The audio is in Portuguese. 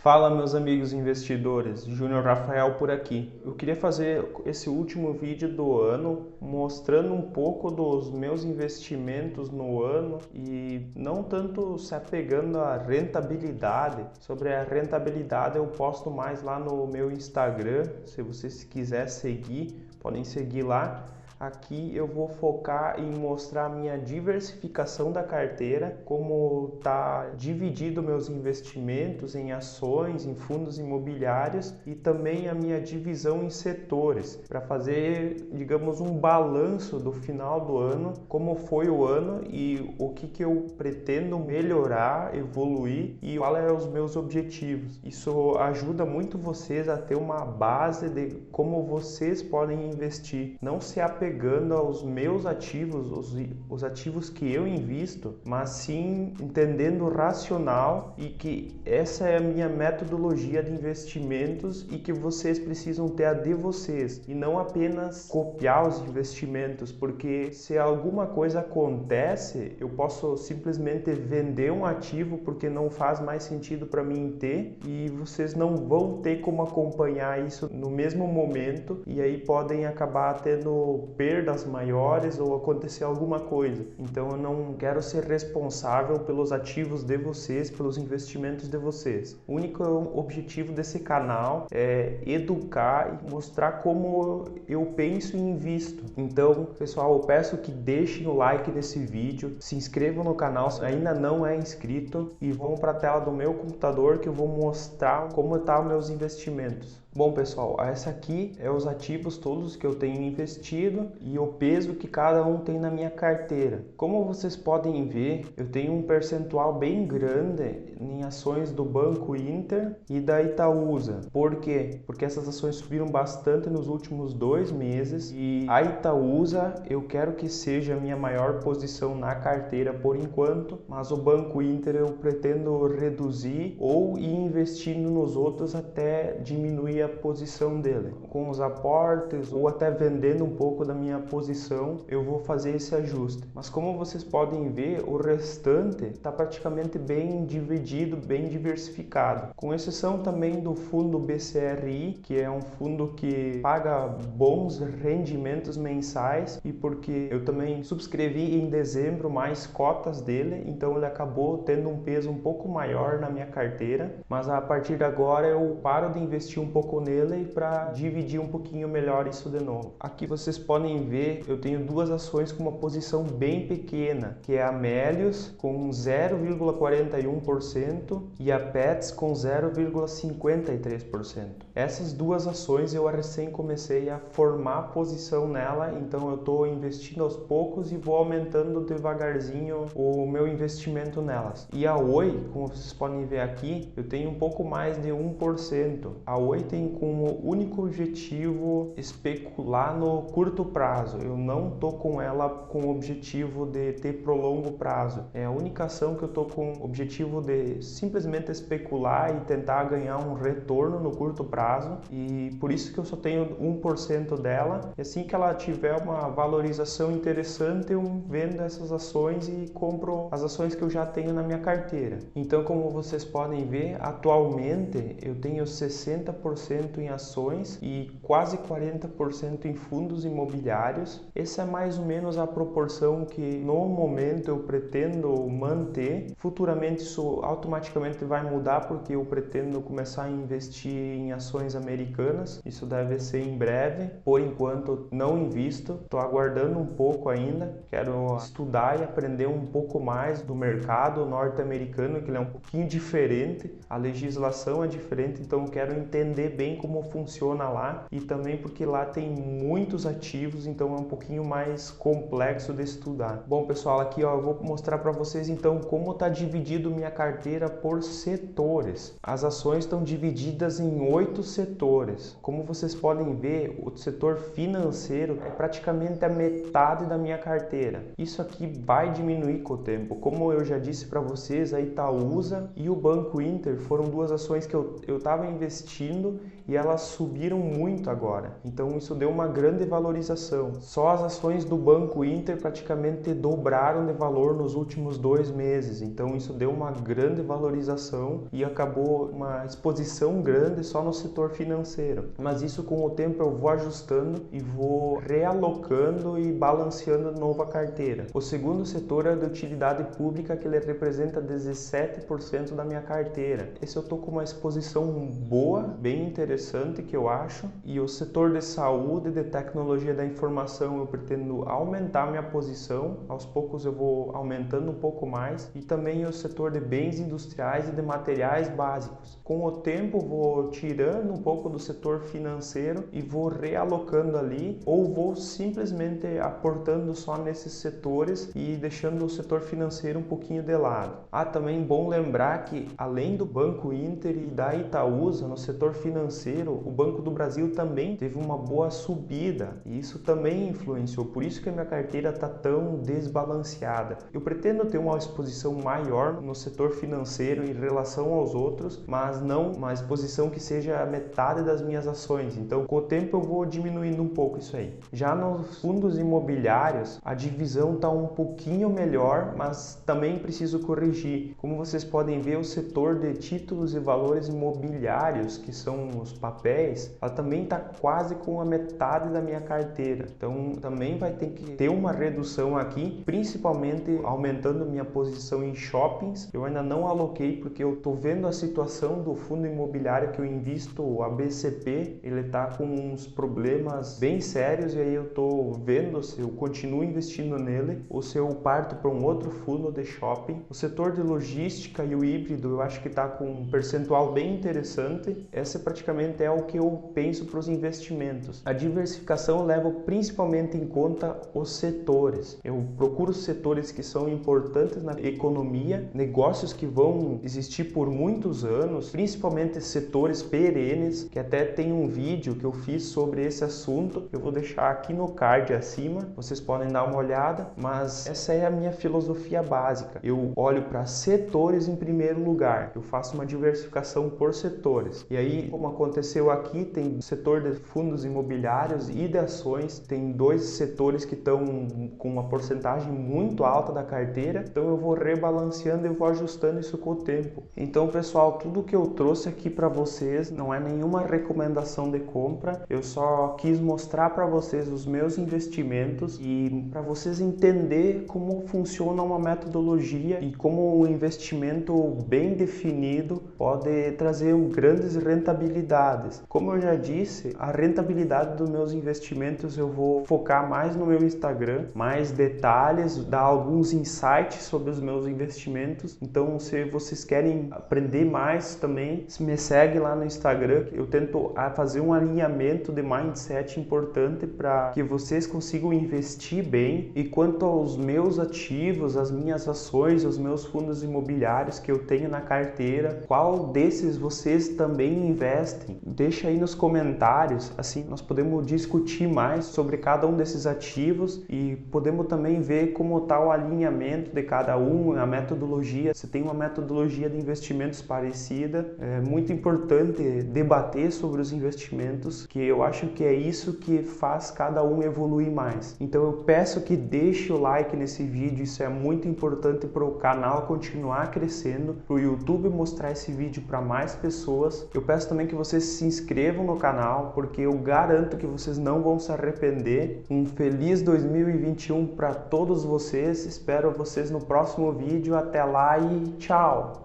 Fala, meus amigos investidores, Júnior Rafael por aqui. Eu queria fazer esse último vídeo do ano mostrando um pouco dos meus investimentos no ano e não tanto se apegando à rentabilidade. Sobre a rentabilidade eu posto mais lá no meu Instagram, se vocês quiserem seguir, podem seguir lá. Aqui eu vou focar em mostrar a minha diversificação da carteira, como está dividido meus investimentos em ações, em fundos imobiliários e também a minha divisão em setores, para fazer, digamos, um balanço do final do ano, como foi o ano e o que eu pretendo melhorar, evoluir e quais são os meus objetivos. Isso ajuda muito vocês a ter uma base de como vocês podem investir, não se apegando aos meus ativos, os ativos que eu invisto, mas sim entendendo o racional e que essa é a minha metodologia de investimentos e que vocês precisam ter a de vocês e não apenas copiar os investimentos, porque se alguma coisa acontece, eu posso simplesmente vender um ativo porque não faz mais sentido para mim ter e vocês não vão ter como acompanhar isso no mesmo momento e aí podem acabar tendo perdas maiores ou acontecer alguma coisa. Então eu não quero ser responsável pelos ativos de vocês, pelos investimentos de vocês. O único objetivo desse canal é educar e mostrar como eu penso e invisto. Então, pessoal, eu peço que deixem o like nesse vídeo, se inscrevam no canal se ainda não é inscrito e vão para a tela do meu computador que eu vou mostrar como estão meus investimentos. Bom, pessoal, essa aqui é os ativos todos que eu tenho investido e o peso que cada um tem na minha carteira. Como vocês podem ver, eu tenho um percentual bem grande em ações do Banco Inter e da Itaúsa. Por quê? Porque essas ações subiram bastante nos últimos 2 meses e a Itaúsa eu quero que seja a minha maior posição na carteira por enquanto, mas o Banco Inter eu pretendo reduzir ou ir investindo nos outros até diminuir a posição dele. Com os aportes ou até vendendo um pouco da minha posição, eu vou fazer esse ajuste. Mas como vocês podem ver, o restante está praticamente bem dividido, bem diversificado. Com exceção também do fundo BCRI, que é um fundo que paga bons rendimentos mensais e porque eu também subscrevi em dezembro mais cotas dele, então ele acabou tendo um peso um pouco maior na minha carteira, mas a partir de agora eu paro de investir um pouco nele para dividir um pouquinho melhor isso de novo. Aqui vocês podem ver, eu tenho 2 ações com uma posição bem pequena, que é a Melius com 0,41% e a Petz com 0,53%. Essas 2 ações eu recém comecei a formar posição nela, então eu estou investindo aos poucos e vou aumentando devagarzinho o meu investimento nelas. E a Oi, como vocês podem ver aqui, eu tenho um pouco mais de 1%. A Oi tem como único objetivo especular no curto prazo. Eu não tô com ela com o objetivo de ter pro longo prazo. É a única ação que eu tô com o objetivo de simplesmente especular e tentar ganhar um retorno no curto prazo e por isso que eu só tenho 1% dela. E assim que ela tiver uma valorização interessante, eu vendo essas ações e compro as ações que eu já tenho na minha carteira. Então, como vocês podem ver, atualmente eu tenho 60% em ações e quase 40% em fundos imobiliários. Essa é mais ou menos a proporção que no momento eu pretendo manter. Futuramente isso automaticamente vai mudar porque eu pretendo começar a investir em ações americanas. Isso deve ser em breve. Por enquanto não invisto, estou aguardando um pouco ainda. Quero estudar e aprender um pouco mais do mercado norte-americano, que ele é um pouquinho diferente. A legislação é diferente, então eu quero entender bem como funciona lá e também porque lá tem muitos ativos, então é um pouquinho mais complexo de estudar. Bom, pessoal, aqui ó, eu vou mostrar para vocês então como está dividido minha carteira por setores. As ações estão divididas em 8 setores. Como vocês podem ver, o setor financeiro é praticamente a metade da minha carteira. Isso aqui vai diminuir com o tempo. Como eu já disse para vocês, a Itaúsa e o Banco Inter foram 2 ações que eu estava investindo e elas subiram muito agora. Então isso deu uma grande valorização. Só as ações do Banco Inter praticamente dobraram de valor nos últimos 2 meses. Então isso deu uma grande valorização e acabou uma exposição grande só no setor financeiro. Mas isso com o tempo eu vou ajustando e vou realocando e balanceando de novo a carteira. O segundo setor é de utilidade pública, que ele representa 17% da minha carteira. Esse eu tô com uma exposição boa, bem interessante que eu acho. E o setor de saúde e de tecnologia da informação eu pretendo aumentar minha posição. Aos poucos eu vou aumentando um pouco mais. E também o setor de bens industriais e de materiais básicos. Com o tempo vou tirando um pouco do setor financeiro e vou realocando ali, ou vou simplesmente aportando só nesses setores e deixando o setor financeiro um pouquinho de lado. Também bom lembrar que além do Banco Inter e da Itaúsa, no setor financeiro, o Banco do Brasil também teve uma boa subida e isso também influenciou, por isso que a minha carteira está tão desbalanceada. Eu pretendo ter uma exposição maior no setor financeiro em relação aos outros, mas não uma exposição que seja a metade das minhas ações. Então, com o tempo eu vou diminuindo um pouco isso aí. Já nos fundos imobiliários, a divisão está um pouquinho melhor, mas também preciso corrigir. Como vocês podem ver, o setor de títulos e valores imobiliários, que são os papéis, ela também está quase com a metade da minha carteira. Então, também vai ter que ter uma redução aqui, principalmente aumentando minha posição em shoppings. Eu ainda não aloquei porque eu estou vendo a situação do fundo imobiliário que eu invisto, o ABCP, ele está com uns problemas bem sérios e aí eu estou vendo se eu continuo investindo nele ou se eu parto para um outro fundo de shopping. O setor de logística e o híbrido eu acho que está com um percentual bem interessante. Essa praticamente é o que eu penso para os investimentos. A diversificação leva principalmente em conta os setores. Eu procuro setores que são importantes na economia, negócios que vão existir por muitos anos, principalmente setores perenes, que até tem um vídeo que eu fiz sobre esse assunto. Eu vou deixar aqui no card acima, vocês podem dar uma olhada, mas essa é a minha filosofia básica. Eu olho para setores em primeiro lugar, eu faço uma diversificação por setores. E aí, como aconteceu aqui, tem o setor de fundos imobiliários e de ações, tem 2 setores que estão com uma porcentagem muito alta da carteira, então eu vou rebalanceando e vou ajustando isso com o tempo. Então, pessoal, tudo que eu trouxe aqui para vocês não é nenhuma recomendação de compra, eu só quis mostrar para vocês os meus investimentos e para vocês entenderem como funciona uma metodologia e como um investimento bem definido pode trazer grandes rentabilidades. Como eu já disse, a rentabilidade dos meus investimentos eu vou focar mais no meu Instagram, mais detalhes, dar alguns insights sobre os meus investimentos. Então, se vocês querem aprender mais também, me segue lá no Instagram. Eu tento fazer um alinhamento de mindset importante para que vocês consigam investir bem. E quanto aos meus ativos, as minhas ações, os meus fundos imobiliários que eu tenho na carteira, qual desses vocês também investem? Deixa aí nos comentários, assim nós podemos discutir mais sobre cada um desses ativos e podemos também ver como está o alinhamento de cada um, a metodologia. Se tem uma metodologia de investimentos parecida, é muito importante debater sobre os investimentos, que eu acho que é isso que faz cada um evoluir mais. Então eu peço que deixe o like nesse vídeo, isso é muito importante para o canal continuar crescendo, para o YouTube mostrar esse vídeo para mais pessoas. Eu peço também que vocês se inscrevam no canal, porque eu garanto que vocês não vão se arrepender. Um feliz 2021 para todos vocês, espero vocês no próximo vídeo, até lá e tchau!